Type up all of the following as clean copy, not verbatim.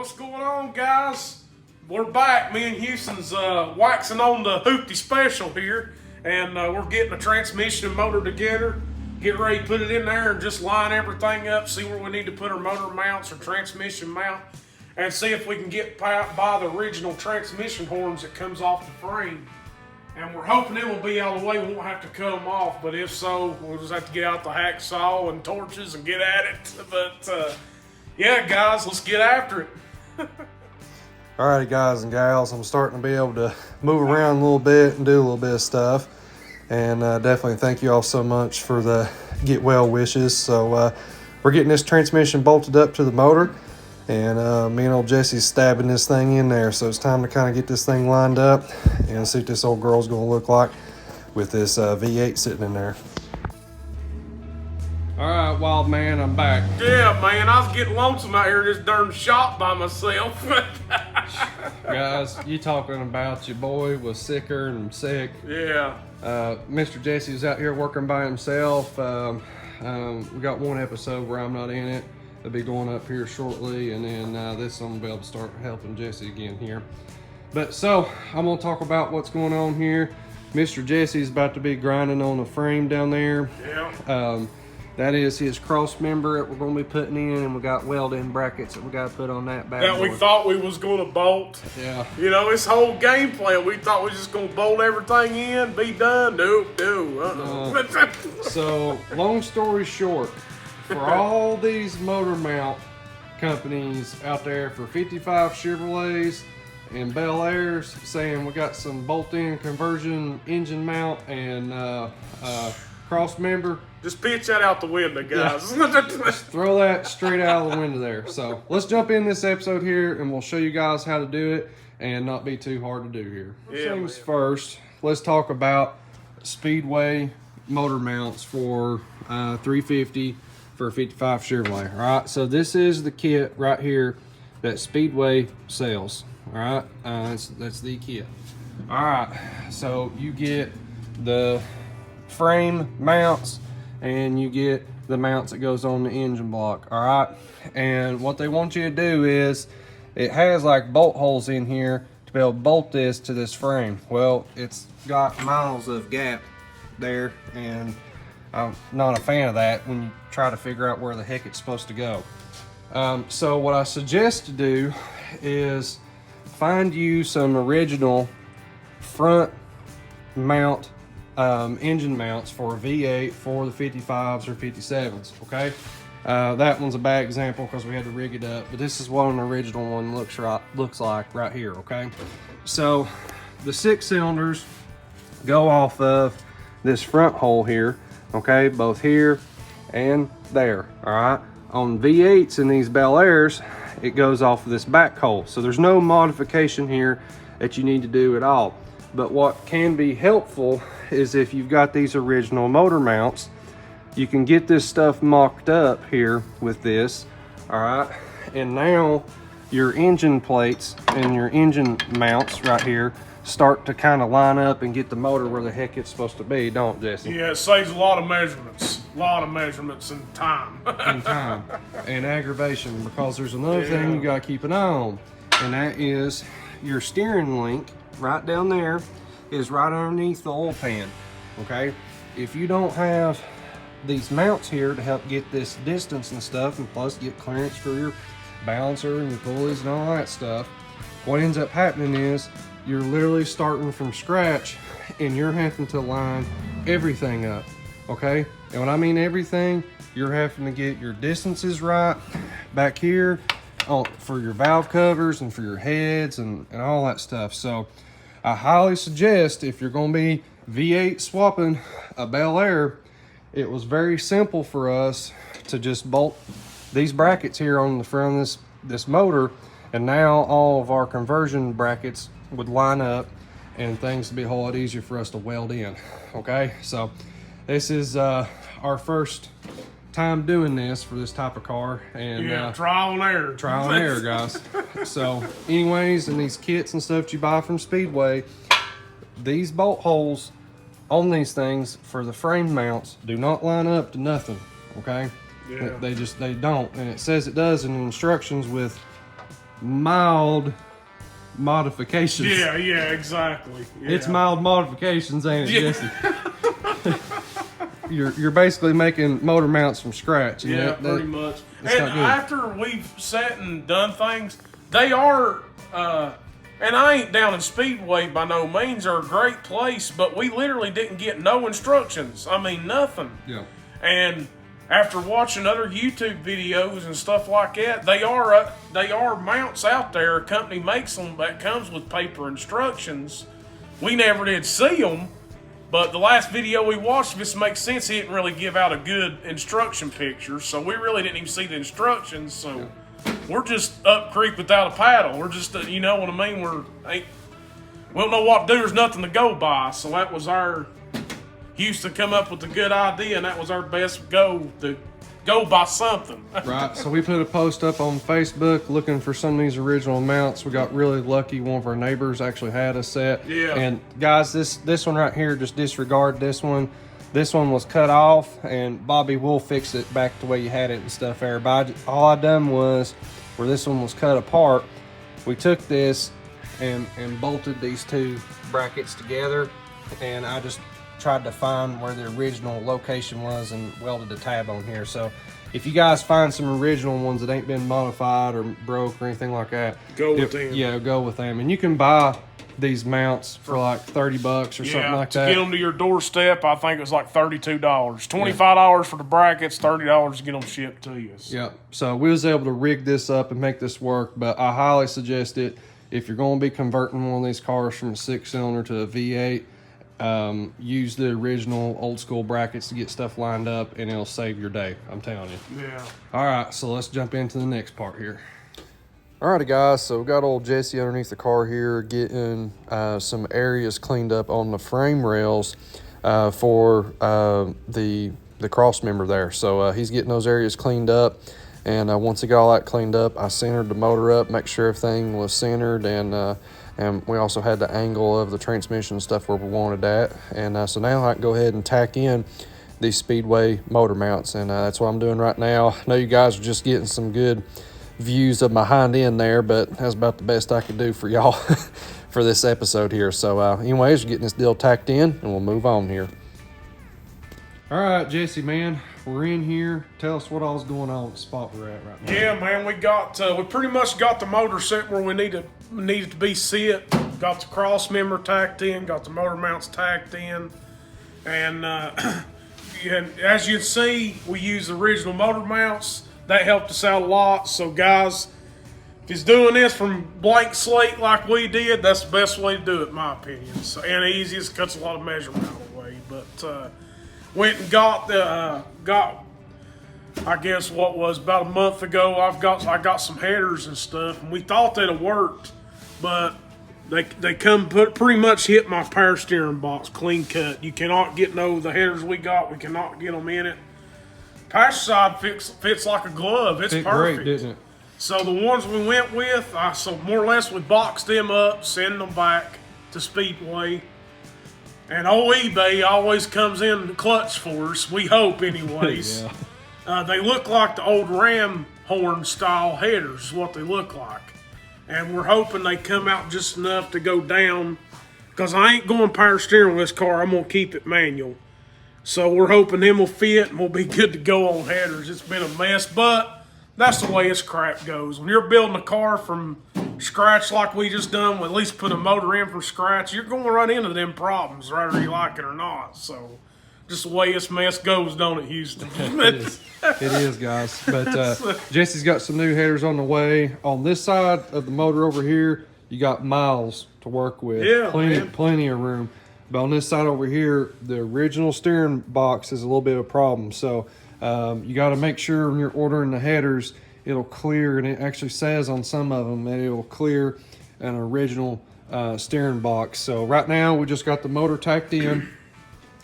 What's going on, guys? We're back. Me and Houston's waxing on the Hoopty special here, and we're getting a transmission and motor together. Get ready to put it in there and just line everything up, see where we need to put our motor mounts or transmission mount, and see if we can get by the original transmission horns that comes off the frame. And we're hoping it will be out of the way. We won't have to cut them off, but if so, we'll just have to get out the hacksaw and torches and get at it. But yeah, guys, let's get after it. Alrighty, guys and gals, I'm starting to be able to move around a little bit and do a little bit of stuff. And definitely thank you all so much for the get well wishes. So we're getting this transmission bolted up to the motor, and me and old Jesse's stabbing this thing in there. So it's time to kind of get this thing lined up and see what this old girl's going to look like with this V8 sitting in there. All right, wild man, I'm back. Yeah, man, I was getting lonesome out here in this darn shop by myself. Guys, you talking about your boy was sicker and sick. Yeah. Mr. Jesse is out here working by himself. We got one episode where I'm not in it. It'll be going up here shortly, and then this I'm gonna be able to start helping Jesse again here. But so I'm gonna talk about what's going on here. Mr. Jesse's about to be grinding on the frame down there. Yeah. That is his cross member that we're going to be putting in, and we got welding brackets that we got to put on that bad That boy. we thought we was going to bolt. Yeah. You know, this whole game plan, we thought we was just going to bolt everything in, be done. Nope, no. So, long story short, for all these motor mount companies out there for 55 Chevrolets and Bel Airs saying we got some bolt-in conversion engine mount and cross member, just pitch that out the window, guys. Yeah. Just throw that straight out of the window there. So let's jump in this episode here, and we'll show you guys how to do it and not be too hard to do here. First things first, let's talk about Speedway motor mounts for 350 for a 55 Chevrolet. All right, so this is the kit right here that Speedway sells. All right, that's the kit. All right, so you get the frame mounts, and you get the mounts that goes on the engine block. All right, and what they want you to do is, it has like bolt holes in here to be able to bolt this to this frame. Well, it's got miles of gap there, and I'm not a fan of that when you try to figure out where the heck it's supposed to go. So what I suggest to do is find you some original front mount engine mounts for a V8 for the 55s or 57s, okay? That one's a bad example because we had to rig it up, but this is what an original one looks like right here, okay? So the 6 cylinders go off of this front hole here, okay? Both here and there, all right? On V8s in these Bel Airs, it goes off of this back hole. So there's no modification here that you need to do at all. But what can be helpful is if you've got these original motor mounts, you can get this stuff mocked up here with this, all right? And now your engine plates and your engine mounts right here start to kind of line up and get the motor where the heck it's supposed to be, don't it, Jesse? Yeah, it saves a lot of measurements. And time. And time and aggravation, because there's another thing you got to keep an eye on, and that is your steering link right down there is right underneath the oil pan, okay? If you don't have these mounts here to help get this distance and stuff, and plus get clearance for your balancer and your pulleys and all that stuff, what ends up happening is you're literally starting from scratch, and you're having to line everything up, okay? And when I mean everything, you're having to get your distances right back here for your valve covers and for your heads and all that stuff. So I highly suggest, if you're going to be V8 swapping a Bel Air, it was very simple for us to just bolt these brackets here on the front of this motor, and now all of our conversion brackets would line up and things would be a whole lot easier for us to weld in, okay? So this is our first time doing this for this type of car, and trial and error. Trial and error, guys. So anyways, in these kits and stuff you buy from Speedway, these bolt holes on these things for the frame mounts do not line up to nothing, okay? Yeah. They don't, and it says it does in the instructions with mild modifications. Yeah, exactly. Yeah. It's mild modifications, ain't it, Jesse? You're basically making motor mounts from scratch. Yeah, pretty much. And not good. after we've sat and done things, they are, and I ain't down in Speedway by no means, are a great place, but we literally didn't get no instructions. I mean, nothing. Yeah. And after watching other YouTube videos and stuff like that, they are mounts out there. A company makes them that comes with paper instructions. We never did see them, but the last video we watched, if this makes sense, he didn't really give out a good instruction picture, so we really didn't even see the instructions. So we're just up creek without a paddle. We're just, you know what I mean? We don't know what to do. There's nothing to go by. So that was our Houston come up with a good idea, and that was our best go to go by something. Right. So we put a post up on Facebook looking for some of these original mounts. We got really lucky. One of our neighbors actually had a set. Yeah. And guys, this one right here, just disregard this one. This one was cut off, and Bobby will fix it back the way you had it and stuff there. But all I done was, where this one was cut apart, we took this and bolted these two brackets together, and I just tried to find where the original location was and welded a tab on here. So if you guys find some original ones that ain't been modified or broke or anything like that, go with them. Yeah, go with them. And you can buy these mounts for like $30 or something like that. To get them to your doorstep, I think it was like $32. $25 for the brackets, $30 to get them shipped to you. Yeah. So we was able to rig this up and make this work, but I highly suggest it if you're going to be converting one of these cars from a 6-cylinder to a V8. Use the original old school brackets to get stuff lined up, and it'll save your day, I'm telling you. Yeah. All right, so let's jump into the next part here. All righty, guys, so we got old Jesse underneath the car here getting some areas cleaned up on the frame rails for the cross member there. So he's getting those areas cleaned up, and once he got all that cleaned up, I centered the motor up, make sure everything was centered, and we also had the angle of the transmission and stuff where we wanted that. And so now I can go ahead and tack in these Speedway motor mounts, and that's what I'm doing right now. I know you guys are just getting some good views of my hind end there, but that's about the best I could do for y'all for this episode here. So anyways, getting this deal tacked in, and we'll move on here. All right, Jesse, man, we're in here. Tell us what all's going on at the spot we're at right now. Yeah, man, we pretty much got the motor set where we needed to be set. Got the cross member tacked in, got the motor mounts tacked in, and as you can see, we use the original motor mounts. That helped us out a lot. So guys, if he's doing this from blank slate like we did, that's the best way to do it, in my opinion. So, and easiest, cuts a lot of measurement out of the way. But went and got I guess what was about a month ago, I got some headers and stuff, and we thought they'd have worked, but they pretty much hit my power steering box clean cut. You cannot get the headers we cannot get them in it. Passenger side fits like a glove. It's perfect. Great, didn't it? So the ones we went with, so more or less we boxed them up, send them back to Speedway. And old eBay always comes in the clutch for us. We hope, anyways. Yeah. They look like the old ram horn style headers, is what they look like. And we're hoping they come out just enough to go down, because I ain't going power steering with this car. I'm going to keep it manual. So we're hoping them will fit and we'll be good to go on headers. It's been a mess, but that's the way this crap goes. When you're building a car from scratch like we just done, at least put a motor in from scratch, you're going to run into them problems, whether you like it or not. So just the way this mess goes, don't it, Houston? It is, guys. But Jesse's got some new headers on the way. On this side of the motor over here, you got miles to work with. Yeah, plenty of room. But on this side over here, the original steering box is a little bit of a problem. So you got to make sure when you're ordering the headers, it'll clear, and it actually says on some of them that it will clear an original steering box. So right now we just got the motor tacked in.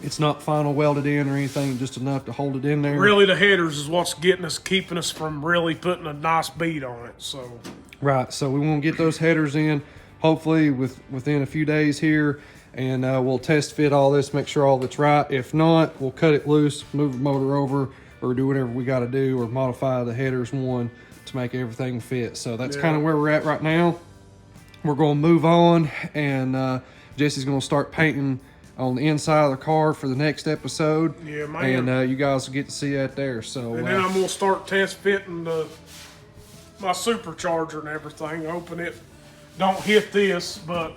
It's not final welded in or anything, just enough to hold it in there. Really, the headers is what's keeping us from really putting a nice bead on it. So right, so we want to get those headers in, hopefully within a few days here. And we'll test fit all this, make sure all that's right. If not, we'll cut it loose, move the motor over, or do whatever we got to do, or modify the headers one to make everything fit. So that's kind of where we're at right now. We're going to move on, and Jesse's going to start painting on the inside of the car for the next episode. Yeah, man. And you guys will get to see that there. So, and then I'm going to start test fitting my supercharger and everything. Hoping it don't hit this, but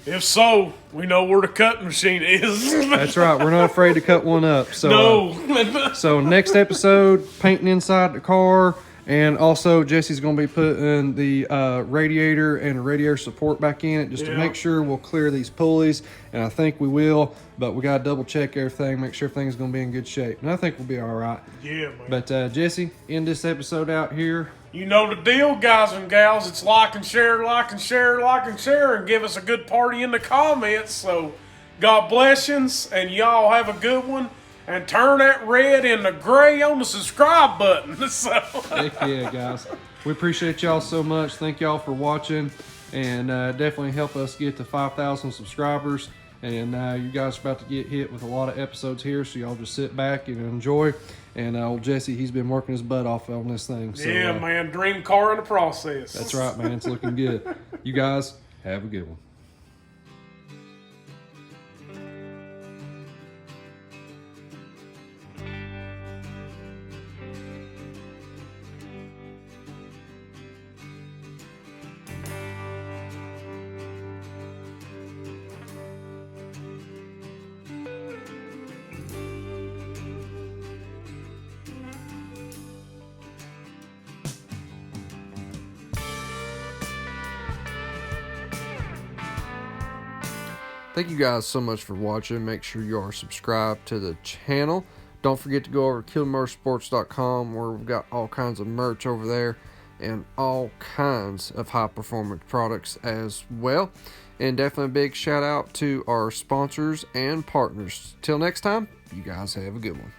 if so, we know where the cutting machine is. That's right. We're not afraid to cut one up. So, no. So next episode, painting inside the car. And also, Jesse's going to be putting the radiator and radiator support back in it just to make sure we'll clear these pulleys. And I think we will, but we got to double check everything, make sure everything's going to be in good shape. And I think we'll be all right. Yeah, man. But Jesse, end this episode out here. You know the deal, guys and gals. It's like and share, like and share, like and share, and give us a good party in the comments. So, God blessings, and y'all have a good one. And turn that red into gray on the subscribe button. So. Heck yeah, guys. We appreciate y'all so much. Thank y'all for watching. And definitely help us get to 5,000 subscribers. And you guys are about to get hit with a lot of episodes here. So y'all just sit back and enjoy. And old Jesse, he's been working his butt off on this thing. So, yeah, man. Dream car in the process. That's right, man. It's looking good. You guys have a good one. Thank you guys so much for watching. Make sure you are subscribed to the channel. Don't forget to go over to KillerMotorsports.com where we've got all kinds of merch over there and all kinds of high performance products as well. And definitely a big shout out to our sponsors and partners. Till next time, you guys have a good one.